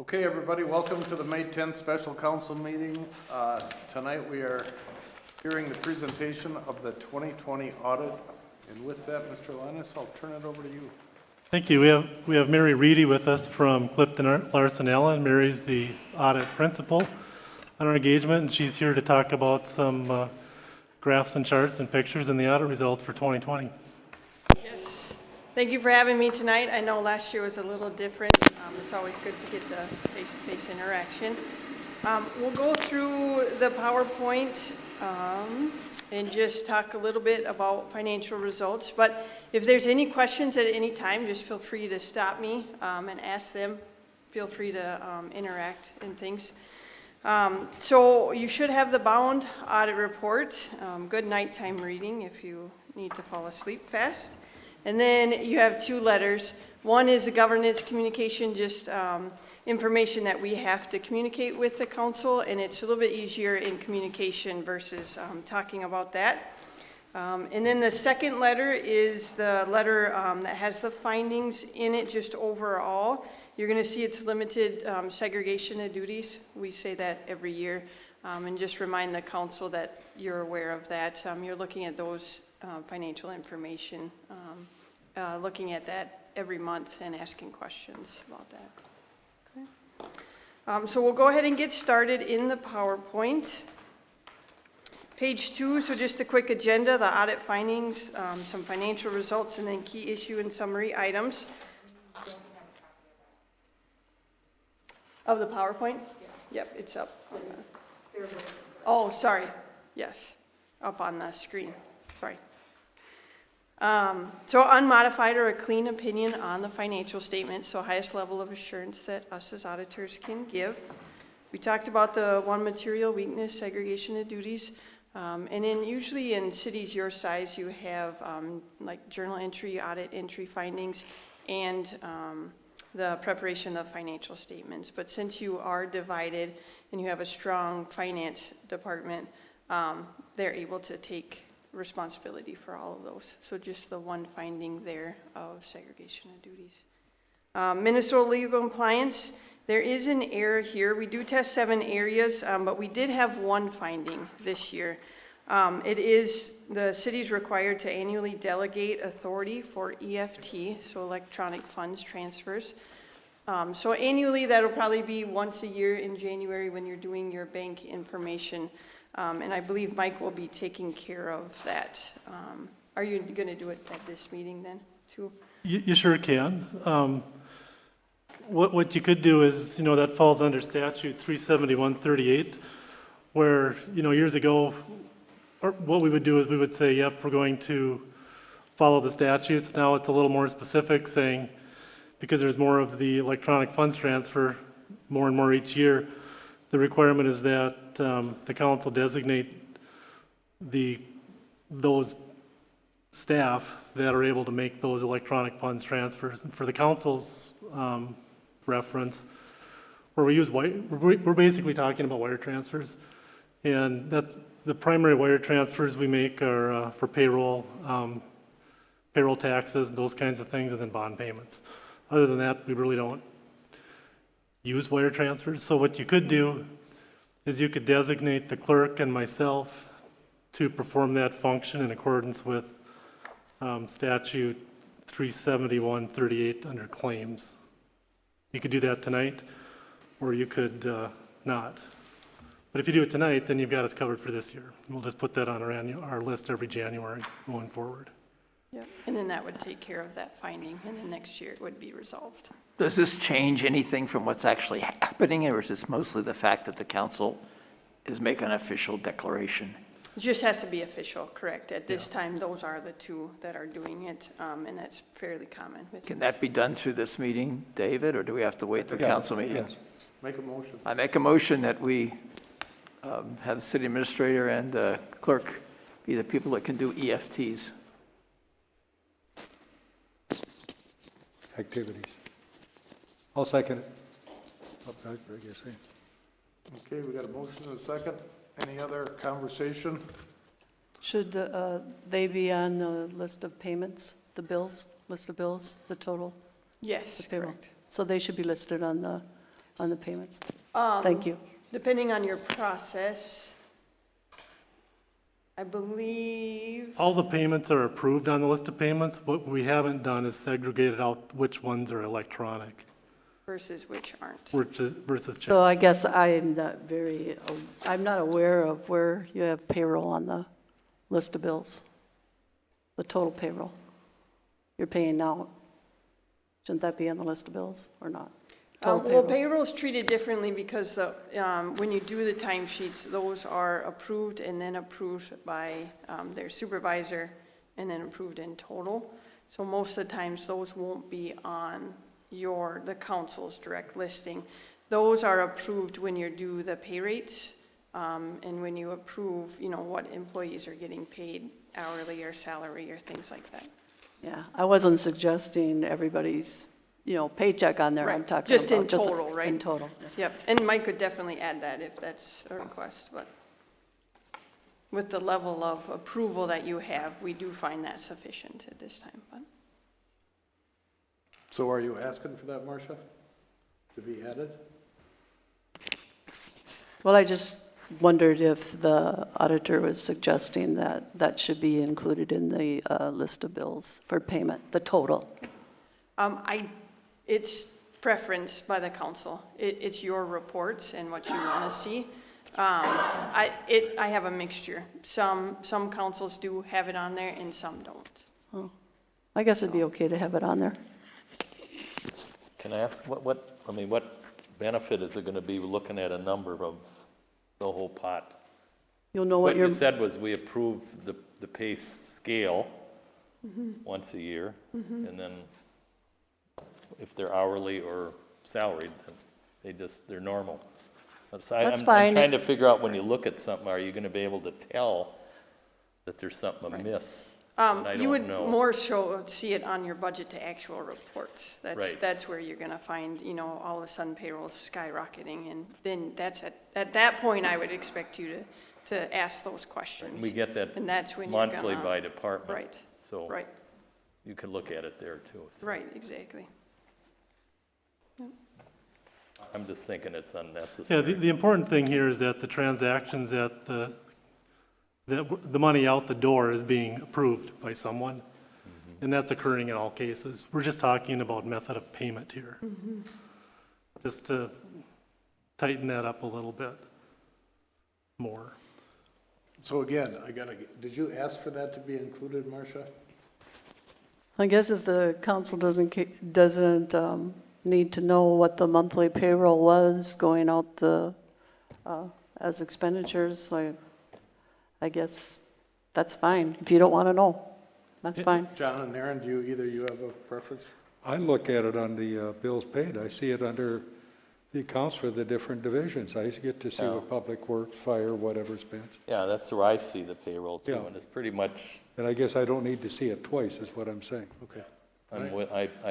Okay, everybody, welcome to the May 10th Special Council meeting. Tonight we are hearing the presentation of the 2020 audit. And with that, Mr. Linus, I'll turn it over to you. Thank you. We have Mary Reedy with us from Clifton Larson Allen. Mary's the audit principal on our engagement, and she's here to talk about some graphs and charts and pictures and the audit results for 2020. Yes. Thank you for having me tonight. I know last year was a little different. It's always good to get the face-to-face interaction. We'll go through the PowerPoint and just talk a little bit about financial results. But if there's any questions at any time, just feel free to stop me and ask them. Feel free to interact and things. So you should have the bound audit report. Good nighttime reading if you need to fall asleep fast. And then you have two letters. One is a governance communication, just information that we have to communicate with the council, and it's a little bit easier in communication versus talking about that. And then the second letter is the letter that has the findings in it just overall. You're going to see it's limited segregation of duties. We say that every year, and just remind the council that you're aware of that. You're looking at those financial information, looking at that every month and asking questions about that. Okay. So we'll go ahead and get started in the PowerPoint. Page 2, so just a quick agenda, the audit findings, some financial results, and then key issue and summary items. Of the PowerPoint? Yeah. Yep, it's up. Oh, sorry. Yes, up on the screen. Sorry. So unmodified or a clean opinion on the financial statement, so highest level of assurance that us as auditors can give. We talked about the one material weakness, segregation of duties, and then usually in cities your size you have like journal entry, audit entry findings, and the preparation of financial statements. But since you are divided and you have a strong finance department, they're able to take responsibility for all of those. So just the one finding there of segregation of duties. Minnesota legal compliance, there is an error here. We do test 7 areas, but we did have one finding this year. It is the city's required to annually delegate authority for EFT, so electronic funds transfers. So annually, that'll probably be once a year in January when you're doing your bank information. And I believe Mike will be taking care of that. Are you going to do it at this meeting then, too? You sure can. What you could do is, that falls under statute 37138, where, years ago, what we would do is we would say, yep, we're going to follow the statutes. Now it's a little more specific, saying, because there's more of the electronic funds transfer, more and more each year, the requirement is that the council designate those staff that are able to make those electronic funds transfers. And for the council's reference, where we use we're basically talking about wire transfers, and that the primary wire transfers we make are for payroll taxes, those kinds of things, and then bond payments. Other than that, we really don't use wire transfers. So what you could do is you could designate the clerk and myself to perform that function in accordance with statute 37138 under claims. You could do that tonight, or you could not. But if you do it tonight, then you've got us covered for this year. We'll just put that on our list every January going forward. Yep. And then that would take care of that finding, and then next year it would be resolved. Does this change anything from what's actually happening, or is this mostly the fact that the council is making an official declaration? It just has to be official, correct? At this time, those are the two that are doing it, and that's fairly common. Can that be done through this meeting, David, or do we have to wait the council meeting? Yes. Make a motion. I make a motion that we have the city administrator and the clerk be the people that can do EFTs. Activities. I'll second it. Okay, we got a motion and a second. Any other conversation? Should they be on the list of payments, the bills, list of bills, the total? Yes, the payroll? correct. So they should be listed on the on the payments? Um, Thank you. Depending on your process, I believe, All the payments are approved on the list of payments. What we haven't done is segregated out which ones are electronic versus which aren't. versus checks. So I guess I'm not aware of where you have payroll on the list of bills, the total payroll you're paying now. Shouldn't that be on the list of bills or not? Total Well, payroll. payroll's treated differently because when you do the timesheets, those are approved and then approved by their supervisor and then approved in total. So most of the times, those won't be on the council's direct listing. Those are approved when you do the pay rates and when you approve, what employees are getting paid hourly or salary or things like that. Yeah, I wasn't suggesting everybody's, paycheck on there. I'm Right, talking just in about total, right? In total. Yep, and Mike could definitely add that if that's a request, but with the level of approval that you have, we do find that sufficient at this time, but. So are you asking for that, Marcia, to be added? Well, I just wondered if the auditor was suggesting that that should be included in the list of bills for payment, the total. It's preference by the council. It's your reports and what you want to see. I have a mixture. Some councils do have it on there and some don't. Oh, I guess it'd be okay to have it on there. Can I ask, what benefit is it going to be looking at a number of the whole pot? You'll know What what you said was we approve the pay scale once a year, and then if they're hourly or salaried, they're normal. So That's I'm fine. trying to figure out, when you look at something, are you going to be able to tell that there's something amiss? And I You don't would know. more see it on your budget to actual reports. Right. That's where you're gonna find, all of a sudden payroll's skyrocketing, and then that's at that point, I would expect you to ask those questions. We get that And that's when you're monthly gonna- by department. Right, So right, you can look at it there too. So right, exactly. I'm just thinking it's Yeah, unnecessary. the important thing here is that the transactions that the money out the door is being approved by someone. And that's occurring in all cases. We're just talking about method of payment here. Just to tighten that up a little bit more. So again, did you ask for that to be included, Marcia? I guess if the council doesn't need to know what the monthly payroll was going out as expenditures, I guess that's fine. If you don't want to know, that's fine. John and Aaron, either you have a preference? I look at it on the bills paid. I see it under the accounts for the different divisions. I get to see what Public Works, Fire, whatever spent. Yeah, that's where I see the payroll too, Yeah. and it's pretty much, And I guess I don't need to see it twice, is what I'm saying. Okay. I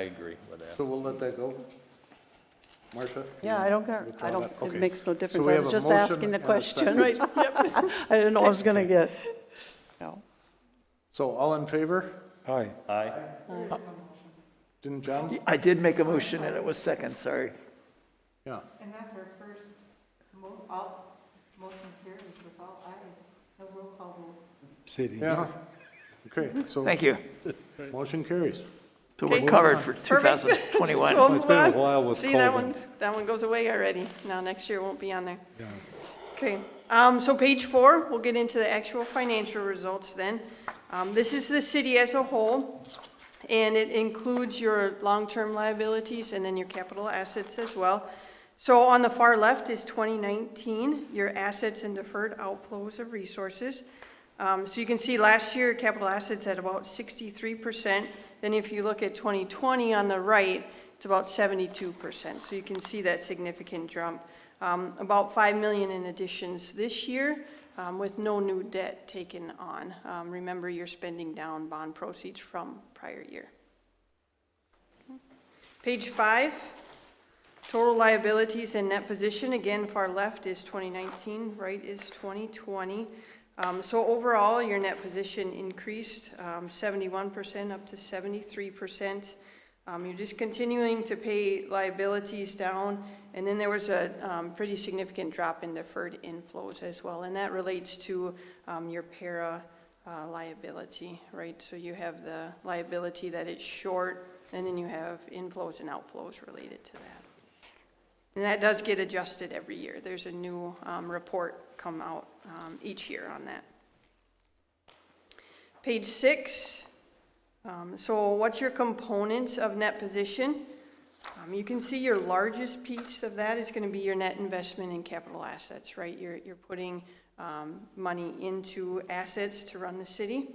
agree with that. So we'll let that go? Marcia? Yeah, I don't care. Withdraw I don't, that? it Okay. makes no difference. we I have was a just motion asking the and a question. second. Right. I didn't know I was going to get. No. So all in favor? Aye. Aye. Didn't John? I did make a motion and it was second, sorry. Yeah. And that's our first, motion carries with all ayes, a roll call vote. City. Yeah. Okay, so Thank you. motion carries. So we're Okay. covered for Perfect. 2021. So It's been a move on. while with See, that COVID. one goes away already. Now, next year won't be on there. Yeah. Okay, so page 4, we'll get into the actual financial results then. This is the city as a whole, and it includes your long-term liabilities and then your capital assets as well. So on the far left is 2019, your assets and deferred outflows of resources. So you can see last year, capital assets at about 63%. Then if you look at 2020 on the right, it's about 72%. So you can see that significant jump. About $5 million in additions this year with no new debt taken on. Remember, you're spending down bond proceeds from prior year. Page 5, total liabilities and net position. Again, far left is 2019, right is 2020. So overall, your net position increased 71% up to 73%. You're just continuing to pay liabilities down, and then there was a pretty significant drop in deferred inflows as well, and that relates to your para liability, right? So you have the liability that is short, and then you have inflows and outflows related to that. And that does get adjusted every year. There's a new report come out each year on that. Page 6. So what's your components of net position? You can see your largest piece of that is going to be your net investment in capital assets, right? You're putting money into assets to run the city.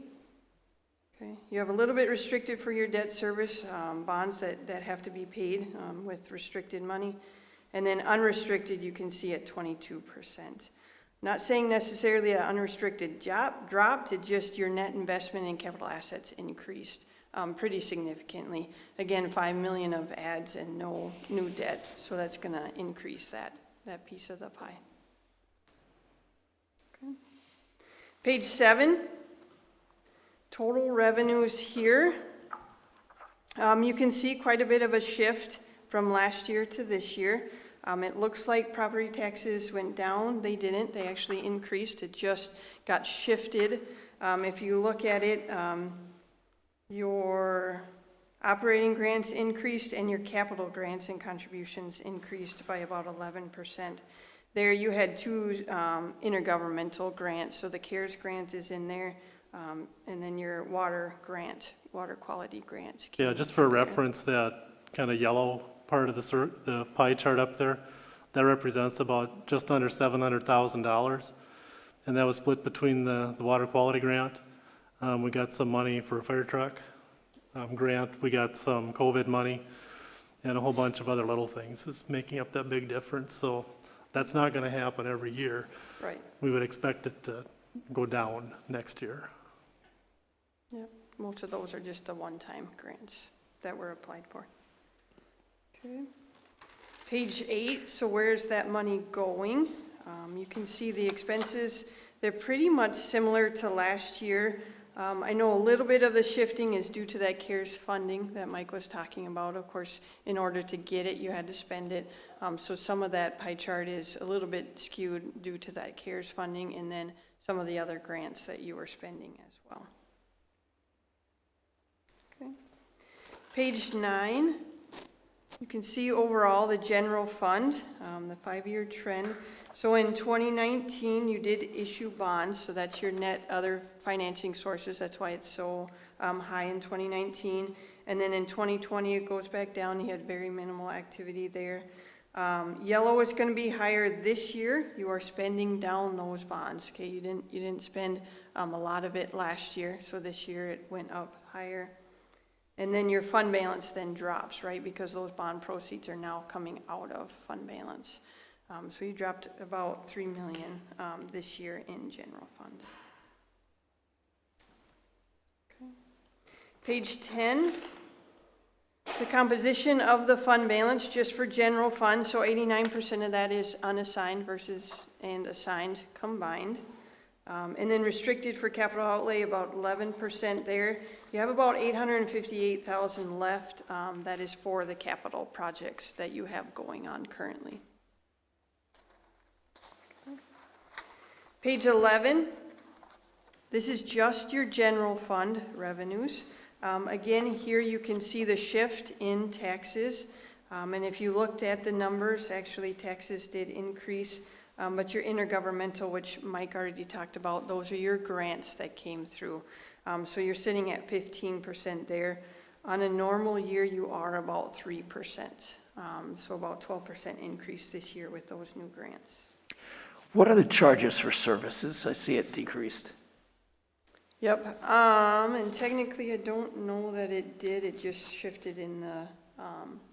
Okay. You have a little bit restricted for your debt service, bonds that have to be paid with restricted money. And then unrestricted, you can see at 22%. Not saying necessarily an unrestricted dropped, it's just your net investment in capital assets increased pretty significantly. Again, $5 million of adds and no new debt, so that's going to increase that piece of the pie. Okay. Page 7, total revenues here. You can see quite a bit of a shift from last year to this year. It looks like property taxes went down. They didn't. They actually increased. It just got shifted. If you look at it, your operating grants increased and your capital grants and contributions increased by about 11%. There you had 2 intergovernmental grants. So the CARES grant is in there, and then your water quality grant. Yeah, just for reference, that kind of yellow part of the pie chart up there, that represents about just under $700,000. And that was split between the water quality grant. We got some money for a fire truck grant. We got some COVID money and a whole bunch of other little things. It's making up that big difference. So that's not going to happen every year. Right. We would expect it to go down next year. Yep. Most of those are just the one-time grants that were applied for. Okay. Page 8, so where's that money going? You can see the expenses. They're pretty much similar to last year. I know a little bit of the shifting is due to that CARES funding that Mike was talking about. Of course, in order to get it, you had to spend it. So some of that pie chart is a little bit skewed due to that CARES funding, and then some of the other grants that you were spending as well. Okay. Page 9. You can see overall the general fund, the 5-year trend. So in 2019, you did issue bonds, so that's your net other financing sources. That's why it's so high in 2019. And then in 2020, it goes back down. You had very minimal activity there. Yellow is going to be higher this year. You are spending down those bonds. Okay, you didn't spend a lot of it last year, so this year it went up higher. And then your fund balance then drops, right? Because those bond proceeds are now coming out of fund balance. So you dropped about $3 million this year in general fund. Okay. Page 10, the composition of the fund balance just for general fund. So 89% of that is unassigned and assigned combined. And then restricted for capital outlay, about 11% there. You have about $858,000 left. That is for the capital projects that you have going on currently. Okay. Page 11. This is just your general fund revenues. Again, here you can see the shift in taxes. And if you looked at the numbers, actually taxes did increase. But your intergovernmental, which Mike already talked about, those are your grants that came through. So you're sitting at 15% there. On a normal year, you are about 3%. So about 12% increase this year with those new grants. What are the charges for services? I see it decreased. Yep, and technically I don't know that it did. It just shifted in the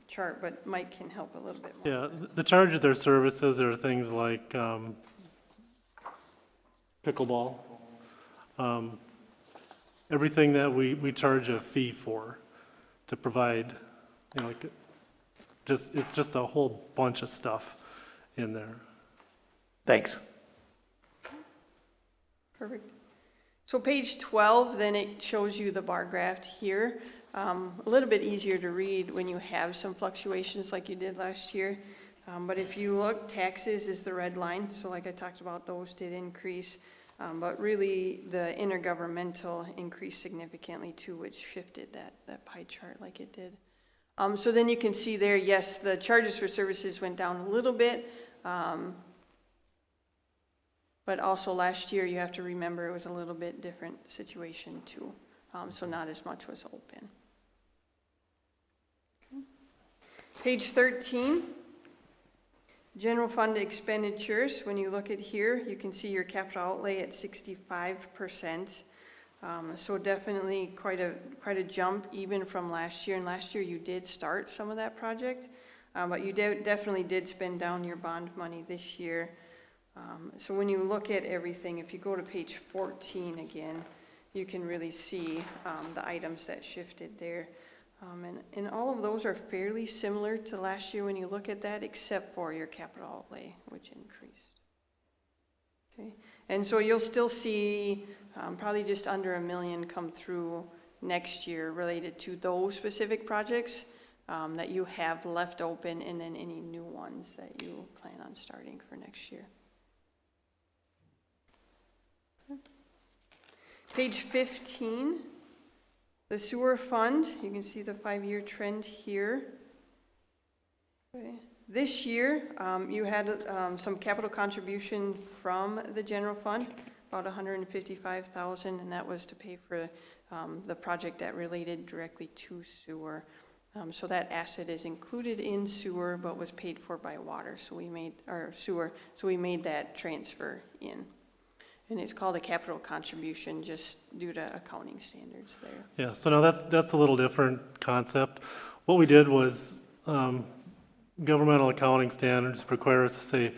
chart, but Mike can help a little bit more. Yeah, the charges or services are things like pickleball. Everything that we charge a fee for to provide, like it's just a whole bunch of stuff in there. Thanks. Perfect. So page 12, then it shows you the bar graph here. A little bit easier to read when you have some fluctuations like you did last year. But if you look, taxes is the red line, so like I talked about, those did increase. But really, the intergovernmental increased significantly too, which shifted that pie chart like it did. So then you can see there, yes, the charges for services went down a little bit. But also last year, you have to remember it was a little bit different situation too. So not as much was open. Okay. Page 13, general fund expenditures. When you look at here, you can see your capital outlay at 65%. So definitely quite a jump even from last year. And last year you did start some of that project, but you definitely did spend down your bond money this year. So when you look at everything, if you go to page 14 again, you can really see the items that shifted there. And all of those are fairly similar to last year when you look at that, except for your capital outlay, which increased. Okay. And so you'll still see probably just under $1 million come through next year related to those specific projects that you have left open, and then any new ones that you plan on starting for next year. Page 15, the sewer fund, you can see the 5-year trend here. Okay. This year, you had some capital contribution from the general fund, about $155,000, and that was to pay for the project that related directly to sewer. So that asset is included in sewer, but was paid for by water, so we made, or sewer, so we made that transfer in. And it's called a capital contribution just due to accounting standards there. Yeah, so now that's a little different concept. What we did was governmental accounting standards require us to say,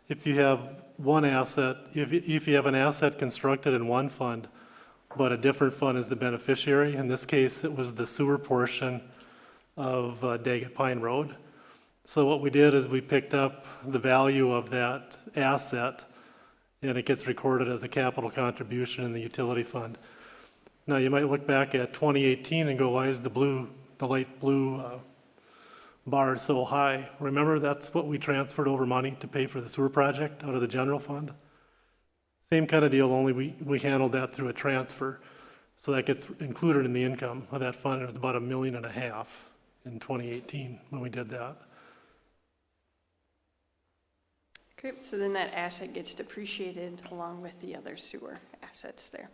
if you have one asset, if you have an asset constructed in one fund, but a different fund is the beneficiary, in this case, it was the sewer portion of Daggett Pine Road. So what we did is we picked up the value of that asset, and it gets recorded as a capital contribution in the utility fund. Now, you might look back at 2018 and go, why is the light blue bar so high? Remember, that's what we transferred over money to pay for the sewer project out of the general fund. Same kind of deal, only we handled that through a transfer. So that gets included in the income of that fund. It was about $1.5 million in 2018 when we did that. Okay, so then that asset gets depreciated along with the other sewer assets there.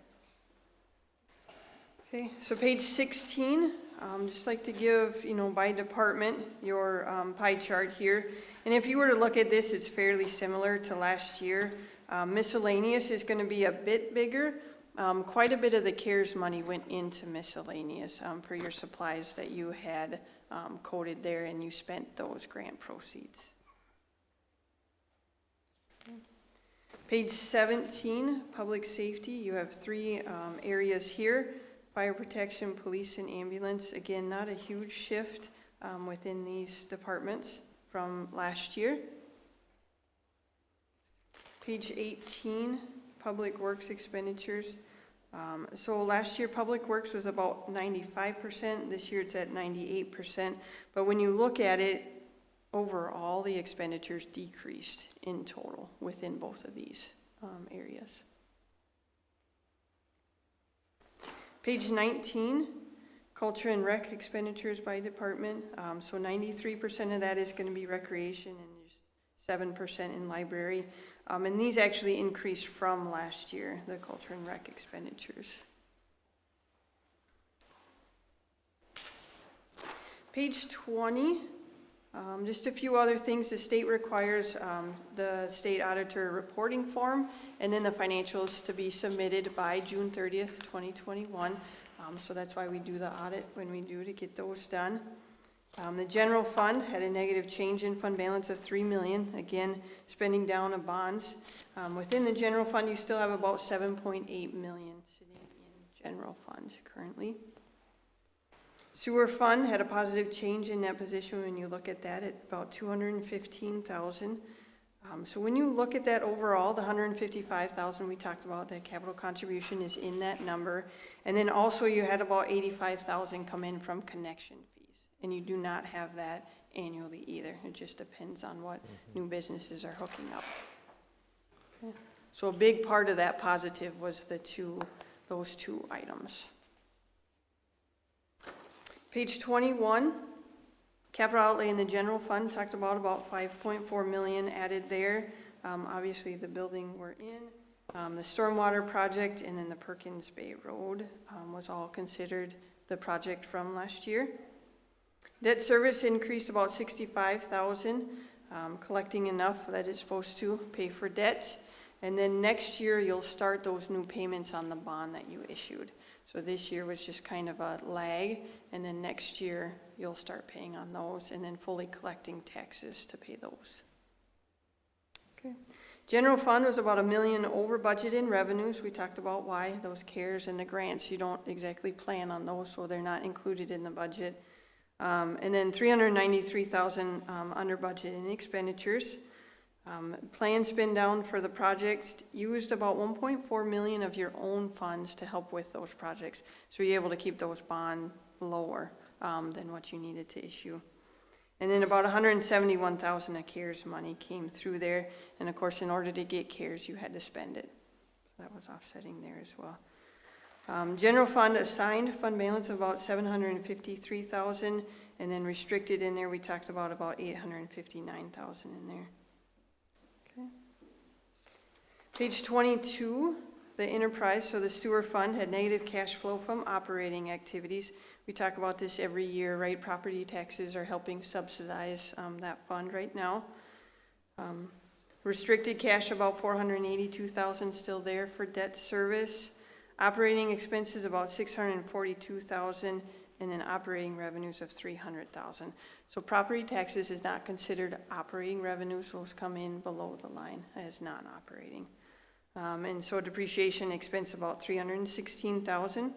Okay, so page 16, just like to give, by department, your pie chart here. And if you were to look at this, it's fairly similar to last year. Miscellaneous is going to be a bit bigger. Quite a bit of the CARES money went into miscellaneous for your supplies that you had coded there, and you spent those grant proceeds. Page 17, public safety, you have 3 areas here: fire protection, police, and ambulance. Again, not a huge shift within these departments from last year. Page 18, public works expenditures. So last year, public works was about 95%. This year, it's at 98%. But when you look at it, overall, the expenditures decreased in total within both of these areas. Page 19, culture and rec expenditures by department. So 93% of that is going to be recreation, and there's 7% in library. And these actually increased from last year, the culture and rec expenditures. Page 20. Just a few other things. The state requires the state auditor reporting form and then the financials to be submitted by June 30th, 2021. So that's why we do the audit when we do, to get those done. The general fund had a negative change in fund balance of $3 million. Again, spending down of bonds. Within the general fund, you still have about $7.8 million sitting in general fund currently. Sewer fund had a positive change in that position when you look at that at about $215,000. So when you look at that overall, the 155,000 we talked about, that capital contribution is in that number. And then also you had about 85,000 come in from connection fees. And you do not have that annually either. It just depends on what new businesses are hooking up. Okay. So a big part of that positive was those two items. Page 21. Capital outlay in the general fund, talked about 5.4 million added there. Obviously the building we're in, the stormwater project, and then the Perkins Bay Road was all considered the project from last year. Debt service increased about 65,000, collecting enough that it's supposed to pay for debt. And then next year you'll start those new payments on the bond that you issued. So this year was just kind of a lag, and then next year you'll start paying on those and then fully collecting taxes to pay those. Okay. General fund was about $1 million over budget in revenues. We talked about why those CARES and the grants, you don't exactly plan on those, so they're not included in the budget. And then 393,000 under budget in expenditures. Plan spend down for the projects, used about 1.4 million of your own funds to help with those projects. So you're able to keep those bonds lower than what you needed to issue. And then about 171,000 of CARES money came through there. And of course, in order to get CARES, you had to spend it. So that was offsetting there as well. General fund assigned fund balance of about 753,000. And then restricted in there, we talked about 859,000 in there. Page 22, the enterprise, so the sewer fund had negative cash flow from operating activities. We talk about this every year, right? Property taxes are helping subsidize that fund right now. Restricted cash, about 482,000 still there for debt service. Operating expenses, about 642,000, and then operating revenues of 300,000. So property taxes is not considered operating revenues. Those come in below the line as non-operating. And so depreciation expense about 316,000.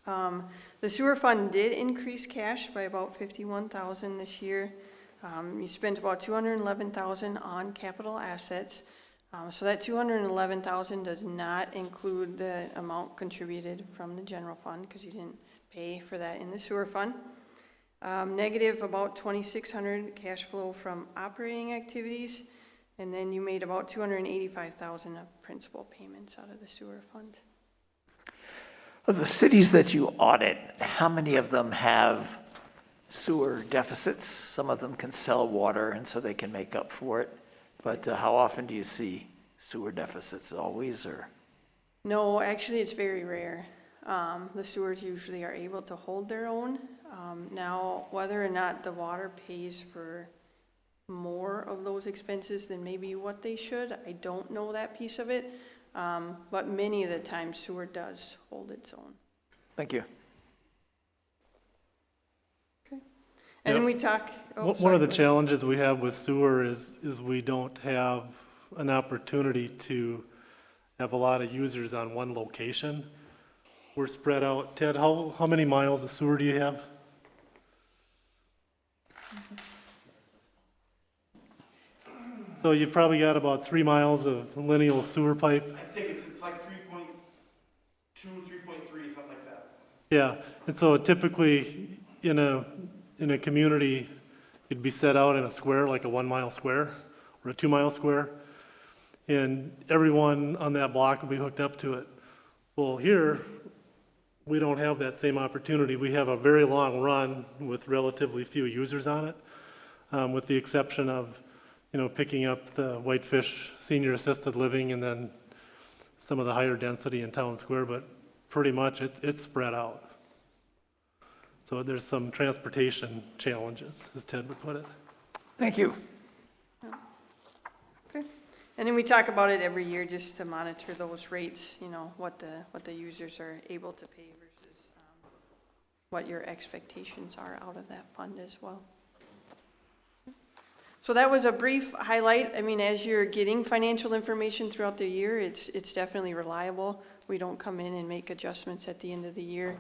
The sewer fund did increase cash by about 51,000 this year. You spent about 211,000 on capital assets. So that 211,000 does not include the amount contributed from the general fund because you didn't pay for that in the sewer fund. Negative about 2,600 cash flow from operating activities. And then you made about 285,000 of principal payments out of the sewer fund. Of the cities that you audit, how many of them have sewer deficits? Some of them can sell water, and so they can make up for it. But how often do you see sewer deficits? Always, or? No, actually, it's very rare. The sewers usually are able to hold their own. Now, whether or not the water pays for more of those expenses than maybe what they should, I don't know that piece of it. But many of the times sewer does hold its own. Thank you. Okay. And then we talk. One of the challenges we have with sewer is we don't have an opportunity to have a lot of users on one location. We're spread out. Ted, how many miles of sewer do you have? So you probably got about 3 miles of lineal sewer pipe. I think it's like 3.2, 3.3, something like that. Yeah, and so typically in a community, it'd be set out in a square, like a 1 mile square or a 2 mile square, and everyone on that block will be hooked up to it. Well, here, we don't have that same opportunity. We have a very long run with relatively few users on it, with the exception of picking up the Whitefish Senior Assisted Living and then some of the higher density in Town Square, but pretty much it's spread out. So there's some transportation challenges, as Ted would put it. Thank you. Okay. And then we talk about it every year just to monitor those rates, what the users are able to pay versus what your expectations are out of that fund as well. So that was a brief highlight. I mean, as you're getting financial information throughout the year, it's definitely reliable. We don't come in and make adjustments at the end of the year.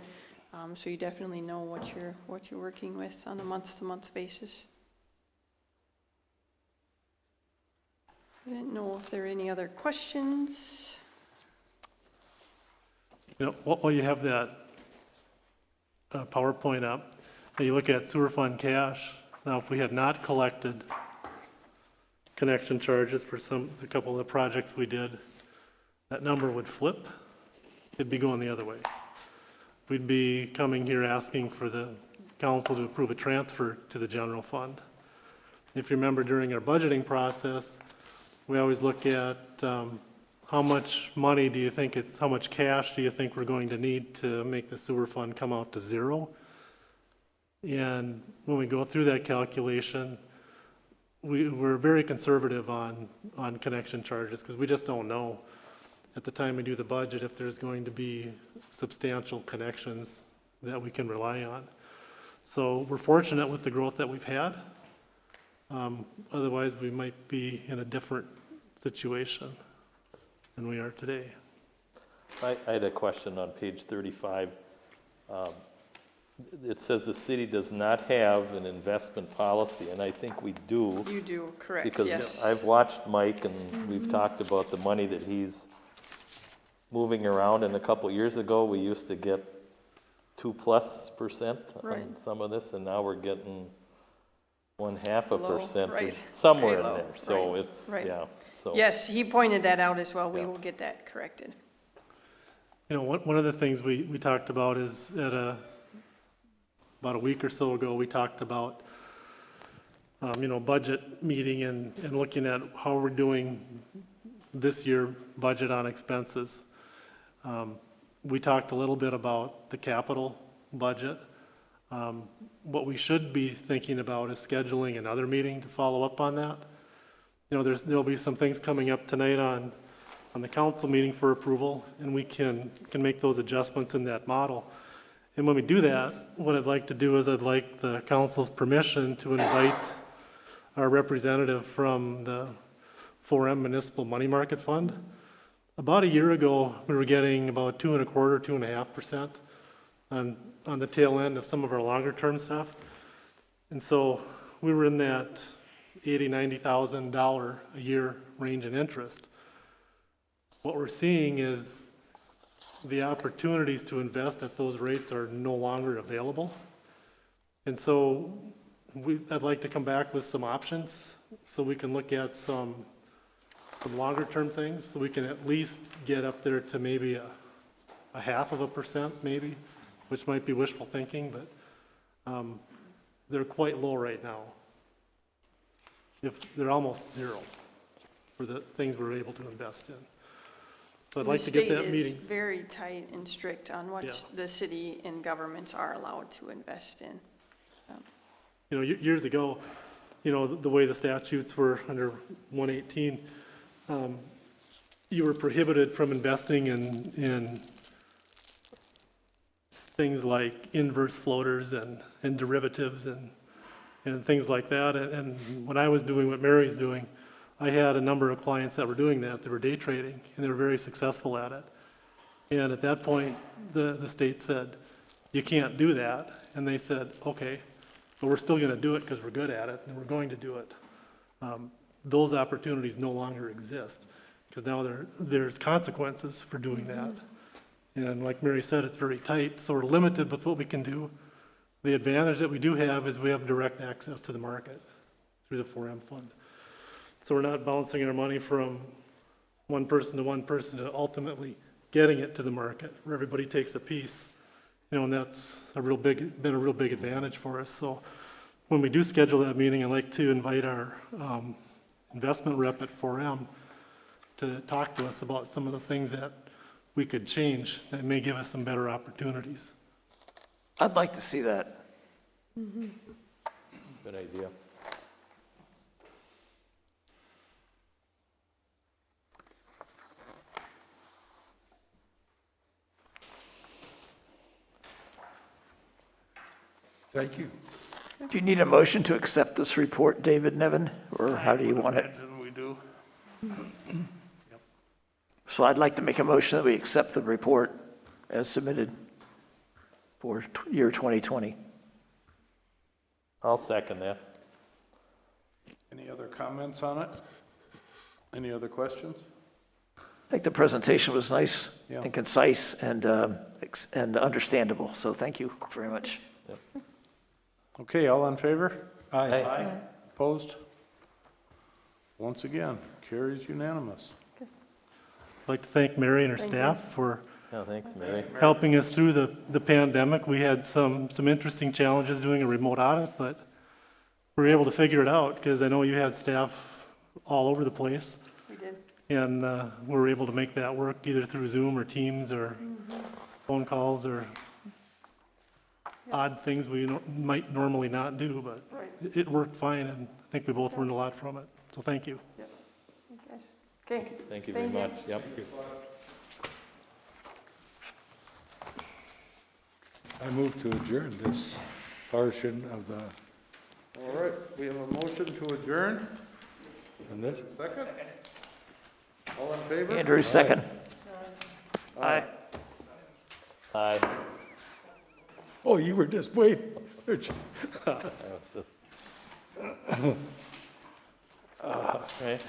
So you definitely know what you're working with on a month-to-month basis. I didn't know if there are any other questions. You know, while you have that PowerPoint up, and you look at sewer fund cash, now if we had not collected connection charges for a couple of the projects we did, that number would flip. It'd be going the other way. We'd be coming here asking for the council to approve a transfer to the general fund. If you remember during our budgeting process, we always look at how much money do you think how much cash do you think we're going to need to make the sewer fund come out to zero? And when we go through that calculation, we're very conservative on connection charges because we just don't know at the time we do the budget if there's going to be substantial connections that we can rely on. So we're fortunate with the growth that we've had. Otherwise, we might be in a different situation than we are today. I had a question on page 35. It says the city does not have an investment policy, and I think we do. You do, correct, Because yes. I've watched Mike, and we've talked about the money that he's moving around, and a couple years ago, we used to get 2+% Right. on some of this, and now we're getting 0.5% Low, or right. somewhere Very in low, there. So right, it's, right. yeah, so. Yes, he pointed that out as well. We Yeah. will get that corrected. You know, one of the things we talked about is about a week or so ago, we talked about, budget meeting and looking at how we're doing this year budget on expenses. We talked a little bit about the capital budget. What we should be thinking about is scheduling another meeting to follow up on that. You know, there'll be some things coming up tonight on the council meeting for approval, and we can make those adjustments in that model. And when we do that, what I'd like to do is I'd like the council's permission to invite our representative from the 4M Municipal Money Market Fund. About a year ago, we were getting about 2.25%, 2.5% on the tail end of some of our longer term stuff. And so we were in that $80,000, $90,000 a year range in interest. What we're seeing is the opportunities to invest at those rates are no longer available. And so I'd like to come back with some options so we can look at some longer term things, so we can at least get up there to maybe a 0.5% maybe, which might be wishful thinking, but they're quite low right now. If they're almost zero for the things we're able to invest in. So I'd like to get that meeting. The state is very tight and strict on what Yeah. the city and governments are allowed to invest in. You know, years ago, the way the statutes were under 118, you were prohibited from investing in things like inverse floaters and derivatives and things like that. And when I was doing what Mary's doing, I had a number of clients that were doing that. They were day trading, and they were very successful at it. And at that point, the state said, you can't do that. And they said, okay, but we're still going to do it because we're good at it, and we're going to do it. Those opportunities no longer exist because now there's consequences for doing that. And like Mary said, it's very tight, so we're limited with what we can do. The advantage that we do have is we have direct access to the market through the 4M fund. So we're not bouncing our money from one person to ultimately getting it to the market where everybody takes a piece. And that's been a real big advantage for us. So when we do schedule that meeting, I'd like to invite our investment rep at 4M to talk to us about some of the things that we could change that may give us some better opportunities. I'd like to see that. Good idea. Thank you. Do you need a motion to accept this report, David Nevin, or how do you want it? Imagine we do. So I'd like to make a motion that we accept the report as submitted for year 2020. I'll second that. Any other comments on it? Any other questions? I think the presentation was nice Yeah. and concise and understandable, so thank you very much. Okay, all in favor? Aye. Opposed? Once again, carries unanimous. I'd like to thank Mary and her staff for Yeah, thanks, Mary. helping us through the pandemic. We had some interesting challenges doing a remote audit, but we were able to figure it out because I know you had staff all over the place. We did. And we were able to make that work either through Zoom or Teams or phone calls or odd things we might normally not do, but Right. it worked fine, and I think we both learned a lot from it. So thank you. Okay. Thank you very much. Yep. I move to adjourn this portion of the, All right, we have a motion to adjourn. and this, Second? All in favor? Andrew, second. Aye. Aye. oh, you were just waiting. I was just. Right.